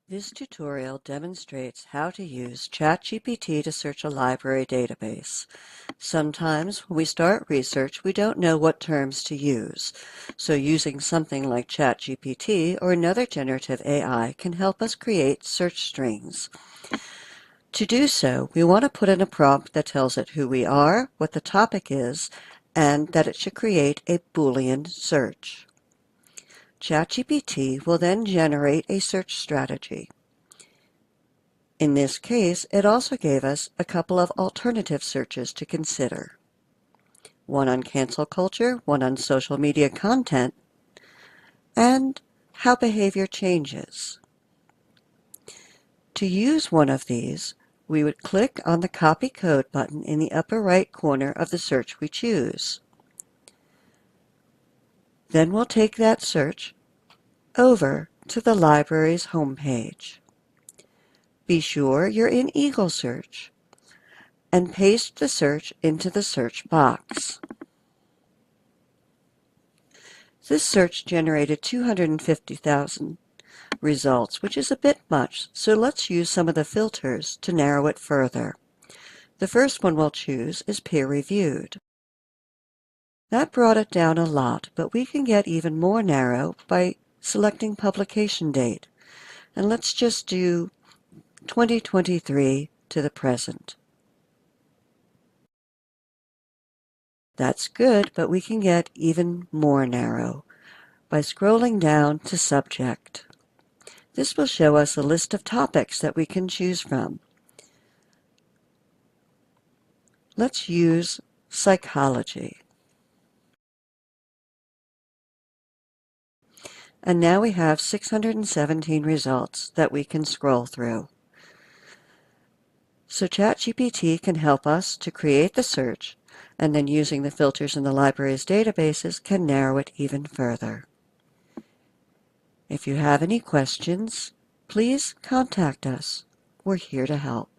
This tutorial demonstrates how to use ChatGPT to search a library database. Sometimes when we start research, we don't know what terms to use. So using something like ChatGPT or another generative AI can help us create search strings. To do so, we want to put in a prompt that tells it who we are, what the topic is, and that it should create a Boolean search. ChatGPT will then generate a search strategy. In this case, it also gave us a couple of alternative searches to consider. One on cancel culture, one on social media content, and how behavior changes. To use one of these, we would click on the Copy Code button in the upper right corner of the search we choose. Then we'll take that search over to the library's homepage. Be sure you're in Eagle Search and paste the search into the search box. This search generated 250,000 results, which is a bit much, so let's use some of the filters to narrow it further. The first one we'll choose is peer-reviewed. That brought it down a lot, but we can get even more narrow by selecting publication date. And let's just do 2023 to the present. That's good, but we can get even more narrow by scrolling down to subject. This will show us a list of topics that we can choose from. Let's use psychology. And now we have 617 results that we can scroll through. So ChatGPT can help us to create the search, and then using the filters in the library's databases can narrow it even further. If you have any questions, please contact us. We're here to help.